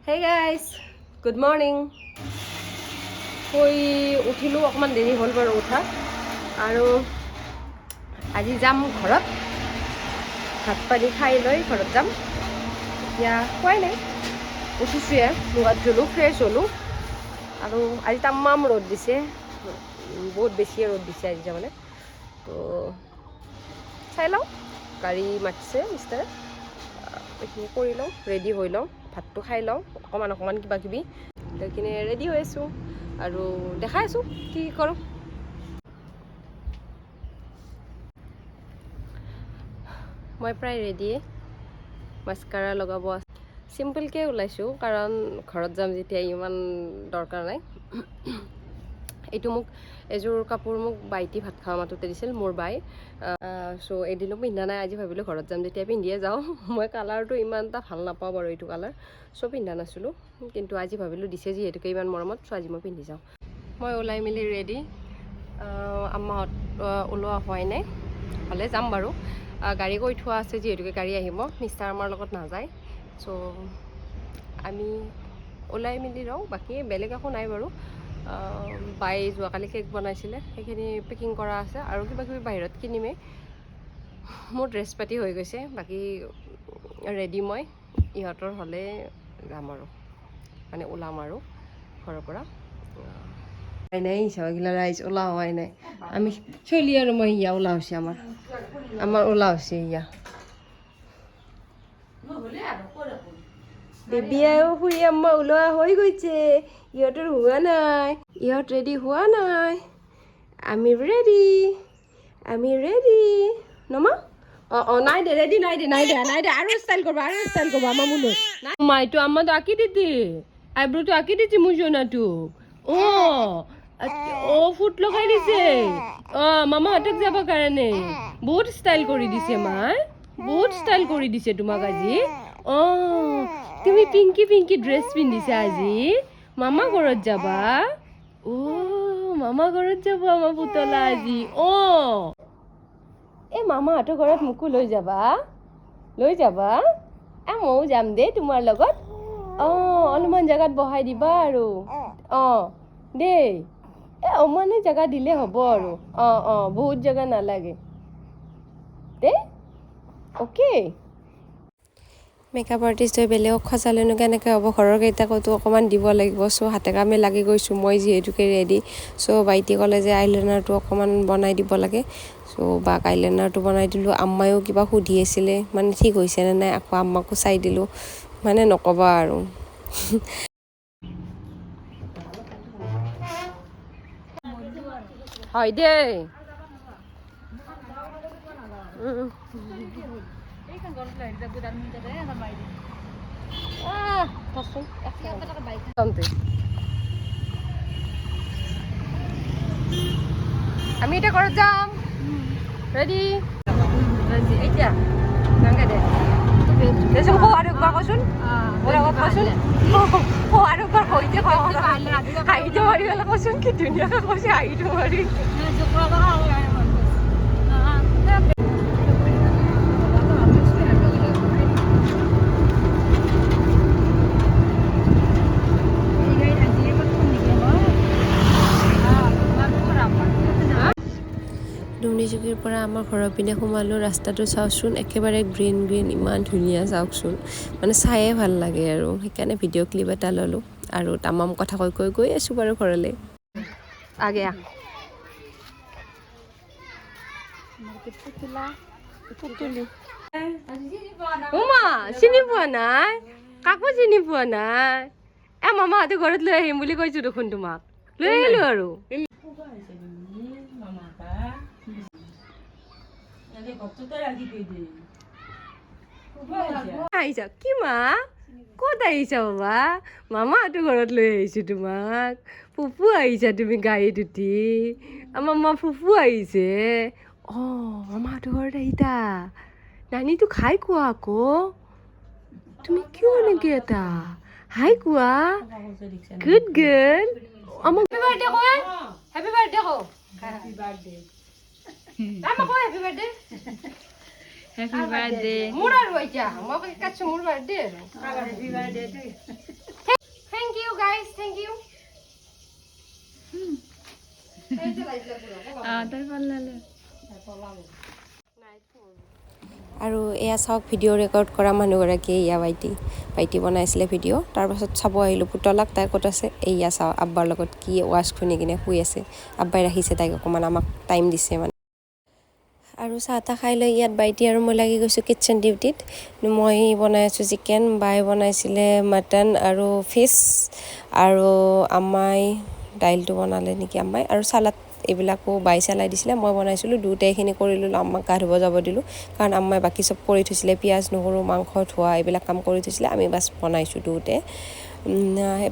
Hey guys, good morning. উঠিলো অকমান দেৰি হ'ল বাৰু উঠা আৰু আজি যাম ঘৰত ভাত পানী খাই লৈ ঘৰত যাম এতিয়া খোৱাই নাই উঠিছোৱে মুগাত ধুলো ফ্ৰেছ হ'লো আৰু আজি তামাম ৰ'দ দিছে বহুত বেছি ৰ'দ দিছে আজি তাৰমানে তো চাই লওঁ গাড়ী মাতিছে মিষ্টাৰে এইখিনি কৰি লওঁ ৰেডি হৈ লওঁ ভাতটো খাই লওঁ অকণমান কিবা কিবি লৈ কিনে ৰেডি হৈ আছোঁ আৰু দেখাই আছোঁ কি কৰোঁ মই প্ৰায় ৰেডিয়ে মাস্কাৰা লগাব আছে চিম্পলকৈ ওলাইছোঁ কাৰণ ঘৰত যাম যেতিয়া ইমান দৰকাৰ নাই এইটো মোক এযোৰ কাপোৰ মোক বাইটি ভাত খাওয়া মাতোতে দিছিল মোৰ বাই সো এদিনো পিন্ধা নাই আজি ভাবিলোঁ ঘৰত যাম যেতিয়া পিন্ধিয়ে যাওঁ মই কালাৰটো ইমান এটা ভাল নাপাওঁ বাৰু এইটো কালাৰ সো পিন্ধা নাছিলোঁ কিন্তু আজি ভাবিলোঁ দিছে যিহেতুকে ইমান মৰমত সো আজি মই পিন্ধি যাওঁ মই ওলাই মেলি ৰেডি আম্মাহঁত ওলোৱা হোৱাই নাই হ'লে যাম বাৰু গাড়ী কৈ থোৱা আছে যিহেতুকে গাড়ী আহিব মিষ্টাৰ আমাৰ লগত নাযায় সো আমি ওলাই মেলি ৰওঁ বাকী বেলেগ একো নাই বাৰু বাই যোৱাকালি কেক বনাইছিলে সেইখিনি পেকিং কৰা আছে আৰু কিবা কিবি বাহিৰত কিনিমেই মোৰ ড্ৰেছ পাতি হৈ গৈছে বাকী ৰেডি মই ইহঁতৰ হ'লে যাম আৰু মানে ওলাম আৰু ঘৰৰ পৰা নাই হিচাপগিলা ৰাইজ ওলা হোৱাই নাই আমি চলি আৰু মই ইয়া ওলা হৈছে আমাৰ ওলা হৈছে ইয়া বেবিয়াও শুই আম্মা ওলোৱা হৈ গৈছে ইহঁতৰ হোৱা নাই ইহঁত ৰেডি হোৱা নাই আমি ৰেডি নমা নাই দে ৰেডি নাই দে আৰু ষ্টাইল কৰবা আমাৰ মুলৈ মাইটো আম্মাটো আঁকি দিতি আইব্ৰোটো আঁকি দিতি মোৰ জনাটোক ফুট লগাই দিছে মামাহঁতক যাব কাৰণে বহুত ষ্টাইল কৰি দিছে মাই বহুত ষ্টাইল কৰি দিছে তোমাক আজি তুমি পিংকি ড্ৰেছ পিন্ধিছা আজি মামা ঘৰত যাবা মামা ঘৰত যাব আমাৰ পুতলা আজি এই মামাহঁতৰ ঘৰত মোকো লৈ যাবা ময়ো যাম দেই তোমাৰ লগত অলপমান জেগাত বহাই দিবা আৰু দেই অকণমানে জেগা দিলে হ'ব আৰু বহুত জেগা নালাগে দেই অ'কে মেকআপ আৰ্টিষ্ট হৈ বেলেগক খচালেনো কেনেকৈ হ'ব ঘৰৰ কেইটাকতো অকণমান দিব লাগিব চ' হাতে কামে লাগি গৈছোঁ মই যিহেতুকে ৰেডি চ' বাইটি ক'লে যে আইলাইনাৰটো অকণমান বনাই দিব লাগে চ' বাক আইলাইনাৰটো বনাই দিলোঁ আম্মায়ো কিবা সুধি আছিলে মানে ঠিক হৈছেনে নাই আকৌ আম্মাকো চাই দিলোঁ মানে নক'বা আৰু হয় দেই আমি এতিয়া ঘৰত যাম ৰেডি এতিয়া নাংগে দে দেচোন আৰু একবাৰ কচোন মোৰ আগত কচোন আৰু একবাৰ হাঁহিটো মাৰি পেলাই কচোন কি ধুনীয়াকৈ কৈছে হাঁহিটো মাৰি দুমনিচুকীৰ পৰা আমাৰ ঘৰৰ পিনে সোমালোঁ ৰাস্তাটো চাওকচোন একেবাৰে গ্ৰীণ ইমান ধুনীয়া চাওকচোন মানে চায়ে ভাল লাগে আৰু সেইকাৰণে ভিডিঅ' ক্লিপ এটা ল'লোঁ আৰু তামাম কথা গৈ আছোঁ বাৰু ঘৰলৈ আগে চিনি পোৱা নাই কাকো চিনি পোৱা নাই মামাহঁতে ঘৰত লৈ আহিম বুলি কৈছোঁ দেখোন তোমাক লৈ আহিলোঁ আৰু আহিছা কি মা ক'ত আহিছা বাবা মামাহঁতৰ ঘৰত লৈ আহিছোঁ তোমাক ফুফু আহিছা তুমি গাড়ীত উঠি আমাৰ ফুফু আহিছে মামাহঁতৰ ঘৰত আহিছা নানীটো খাই কোৱা আকৌ তুমি কিয় এনেকে এটা হাই কোৱা গুড গাৰ্ল আমাক হেপী বাৰ্থডে কওঁ হেপী বাৰ্থডে মোৰ আৰু এতিয়া মই কাটছো মোৰ বাৰ্থডে guys, thank you. আৰু এয়া চাওক ভিডিঅ' ৰেকৰ্ড কৰা মানুহগৰাকী এয়া ভাইটি বনাইছিলে ভিডিঅ'। তাৰপাছত চাব আহিলোঁ পুতলাক, তাই ক'ত আছে এয়া চাওক আব্বাৰ লগত কি ৱাচ খুনি কিনে শুই আছে। আব্বাই ৰাখিছে তাইক, অকণমান আমাক টাইম দিছে মানে। আৰু চাহ তাহ খাই লৈ ইয়াত ভাইটি আৰু মই লাগি গৈছোঁ কিটচেন ডিউটিত। মই বনাই আছোঁ চিকেন, বাই বনাইছিলে মাটন আৰু ফিছ, আৰু আম্মাই দাইলটো বনালে নেকি আম্মাই, আৰু চালাড এইবিলাকো বাই চালাই দিছিলে, মই বনাইছিলোঁ। দুয়োটাইখিনি কৰি ল'লোঁ, আম্মাক গা ধুব যাব দিলোঁ, কাৰণ আম্মাই বাকী চব কৰি থৈছিলে, পিঁয়াজ নহৰু মাংস ধোৱা এইবিলাক কাম কৰি থৈছিলে। আমি বাছ বনাইছোঁ দুয়োটাই।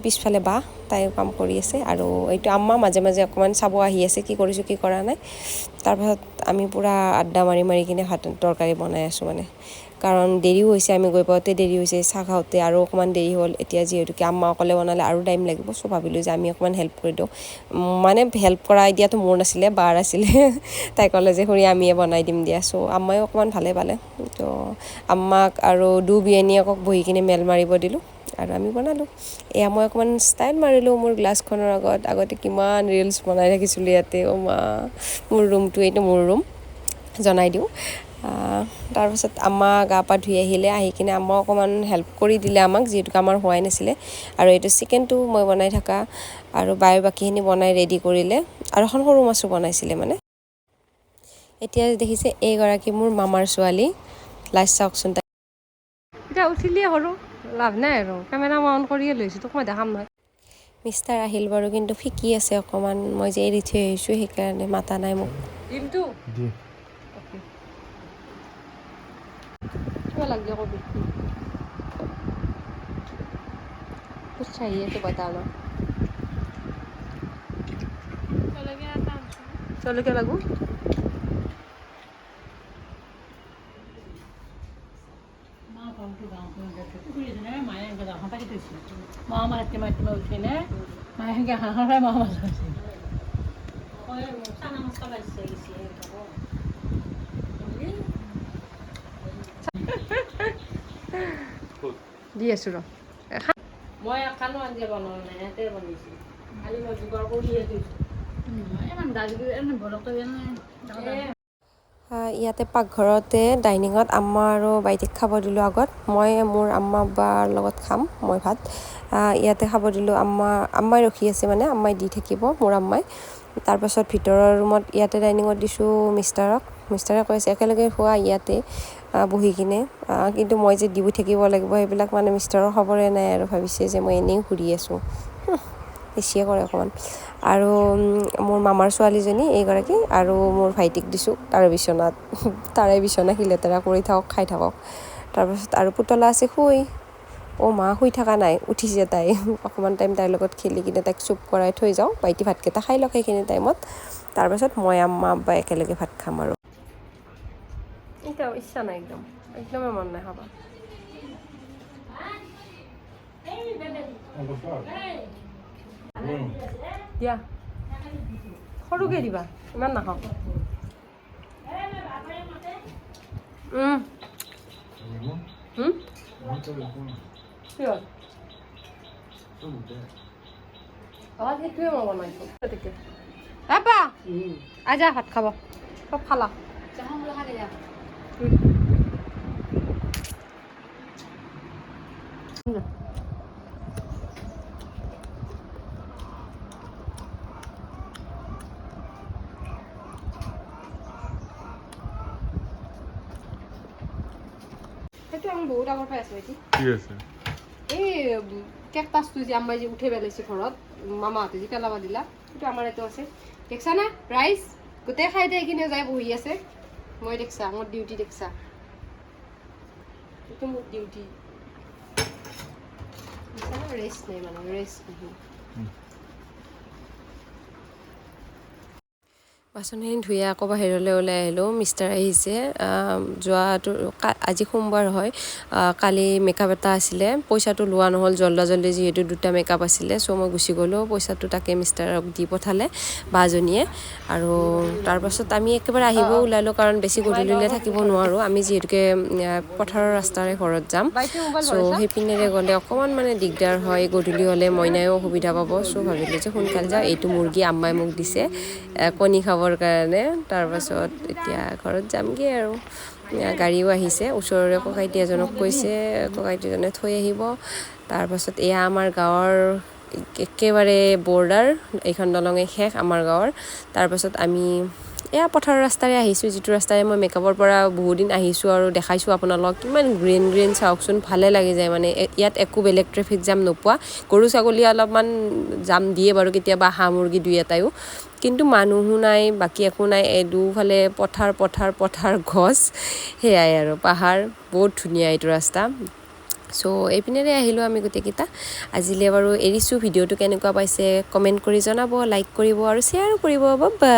পিছফালে বাহ তাইও কাম কৰি আছে, আৰু এইটো আম্মা মাজে মাজে অকণমান চাব আহি আছে কি কৰিছোঁ কি কৰা নাই। তাৰপাছত আমি পূৰা আড্ডা মাৰি কিনে ভাত তৰকাৰী বনাই আছোঁ মানে, কাৰণ দেৰিও হৈছে, আমি গৈ পাওঁতে দেৰি হৈছে, চাহ খাওঁতে আৰু অকণমান দেৰি হ'ল। এতিয়া যিহেতুকে আম্মা অকলে বনালে আৰু টাইম লাগিব, চ' ভাবিলোঁ যে আমি অকণমান হেল্প কৰি দিওঁ। মানে হেল্প কৰা আইডিয়াটো মোৰ নাছিলে, বাৰ আছিলে। তাই ক'লে যে খুৰী আমিয়ে বনাই দিম দিয়া, চ' আম্মায়ো অকণমান ভালে পালে। তো আম্মাক আৰু বিৰিয়ানীয়েকক বহি কিনে মেল মাৰিব দিলোঁ, আৰু আমি বনালোঁ। এয়া মই অকণমান ষ্টাইল মাৰিলোঁ মোৰ গ্লাছখনৰ আগতে কিমান ৰিলচ বনাই থাকিছিলোঁ ইয়াতে। অ' মা, মোৰ ৰুমটো, এইটো মোৰ ৰুম জনাই দিওঁ। তাৰপাছত আম্মা গা পা ধুই আহি কিনে আম্মা অকণমান হেল্প কৰি দিলে আমাক, যিহেতুকে আমাৰ হোৱাই নাছিলে। আৰু এইটো চিকেনটো মই বনাই থকা, আৰু বায়ে বাকীখিনি বনাই ৰেডি কৰিলে, আৰু এখন সৰু মাছো বনাইছিলে মানে। এতিয়া দেখিছে এইগৰাকী মোৰ মামাৰ ছোৱালী, লাজ চাওকচোন তাই। এতিয়া উঠিলিয়ে সৰু লাভ নাই আৰু, কেমেৰা মই অন কৰিয়ে লৈছোঁ, তোক মই দেখাম নহয়। মিষ্টাৰ আহিল বাৰু, কিন্তু শিকি আছে অকণমান, মই যে এৰি থৈ আহিছোঁ সেইকাৰণে মাতা নাই মোক। ডিমটো কিবা লাগলে কবি, कुछ चाहिए तो बताना। चलो क्या लगू দি আছোঁ ৰ। মই এখানো আঞ্জা বনোৱা নাই, সিহঁতে বনাইছোঁ। খালি মই যোগাৰ কৰিয়ে থৈছোঁ। ইয়াতে পাকঘৰতে ডাইনিঙত আম্মা আৰু বাইটিক খাব দিলোঁ আগত। মই মোৰ আম্মা বাৰ লগত খাম মই ভাত। ইয়াতে খাব দিলোঁ, আম্মাই ৰখি আছে মানে, আম্মাই দি থাকিব মোৰ আম্মাই। তাৰপাছত ভিতৰৰ ৰুমত ইয়াতে ডাইনিঙত দিছোঁ মিষ্টাৰে কৈছে একেলগে খোৱা ইয়াতে বহি কিনে, কিন্তু মই যে দি থাকিব লাগিব সেইবিলাক মানে মিষ্টাৰৰ খবৰে নাই, আৰু ভাবিছে যে মই এনেই ঘূৰি আছোঁ, বেছিয়ে কৰে অকণমান। আৰু মোৰ মামাৰ ছোৱালীজনী এইগৰাকী, আৰু মোৰ ভাইটিক দিছোঁ তাৰে বিচনা সি লেতেৰা কৰি থাকক, খাই থাকক। তাৰপাছত আৰু পুতলা আছে শুই, অ' মা শুই থকা নাই, উঠিছে তাই। অকণমান টাইম তাইৰ লগত খেলি কিনে তাইক চুপ কৰাই থৈ যাওঁ, ভাইটি ভাতকেইটা খাই লওক সেইখিনি টাইমত। তাৰপাছত মই আম্মা আব্বা একেলগে ভাত খাম আৰু। এতিয়া ইচ্ছা নাই, একদমেই মন নাই খাব। দিয়া সৰুকৈ দিবা, ইমান নাখাওঁ। সেইটোৱে মই বনাইছোঁ। আজা ভাত খাব, চব খালা। সেইটো আমি বহুত আগৰ পৰাই আছোঁ। এটি কি আছে এই কেকটাছটো যে আম্মাই যে উঠে পেলাইছে ঘৰত, মামাহঁতে যে পেলাব দিলা, সেইটো আমাৰ এইটো আছে। দেখছা না ৰাইচ গোটেই খাই দিয়ে কিনে যাই বহি আছে। মই দেখছা মোৰ ডিউটি দেখছা, এইটো মোৰ ডিউটি। ৰেষ্ট নাই মানে, ৰেষ্ট নহয়। বাচনখিনি ধুই আকৌ বাহিৰলৈ ওলাই আহিলোঁ। মিষ্টাৰ আহিছে, যোৱাটো আজি সোমবাৰ হয়, কালি মেকআপ এটা আছিলে, পইচাটো লোৱা নহ'ল জল্দি যিহেতু 2টা মেকআপ আছিলে, চ' মই গুচি গ'লোঁ। পইচাটো তাকে মিষ্টাৰক দি পঠালে বাজনীয়ে। আৰু তাৰপাছত আমি একেবাৰে আহিব ওলালোঁ, কাৰণ বেছি গধূলিলৈ থাকিব নোৱাৰোঁ। আমি যিহেতুকে পথাৰৰ ৰাস্তাৰে ঘৰত যাম, চ' সেইপিনেৰে গ'লে অকণমান মানে দিগদাৰ হয়, গধূলি হ'লে মইনায়ো অসুবিধা পাব। চ' ভাবিলোঁ যে সোনকালে যাওঁ। এইটো মুৰ্গী আম্মাই মোক দিছে কণী খাবৰ কাৰণে। তাৰপাছত এতিয়া ঘৰত যামগৈ আৰু। গাড়ীও আহিছে, ওচৰৰে ককাইটি এজনক কৈছে, ককাইটিজনে থৈ আহিব। তাৰপাছত এয়া আমাৰ গাঁৱৰ একেবাৰে বৰ্ডাৰ, এইখন দলঙে শেষ আমাৰ গাঁৱৰ। তাৰপাছত আমি এয়া পথাৰৰ ৰাস্তাৰে আহিছোঁ, যিটো ৰাস্তাৰে মই মেকআপৰ পৰা বহুত দিন আহিছোঁ আৰু দেখাইছোঁ আপোনালোকক। কিমান গ্ৰীণ চাওকচোন, ভালে লাগি যায় মানে। ইয়াত একো বেলেগ ট্ৰেফিক জাম নোপোৱা। গৰু ছাগলী অলপমান জাম দিয়ে বাৰু কেতিয়াবা, হাঁহ মুৰ্গী দুই এটাইও, কিন্তু মানুহো নাই, বাকী একো নাই। দুফালে পথাৰ গছ, সেয়াই আৰু পাহাৰ। বহুত ধুনীয়া এইটো ৰাস্তা। চ' এইপিনেৰে আহিলোঁ আমি গোটেইকেইটা। আজিলৈ বাৰু এৰিছোঁ। ভিডিঅ'টো কেনেকুৱা পাইছে কমেণ্ট কৰি জনাব, লাইক কৰিব আৰু শ্বেয়াৰো কৰিব। Bye bye.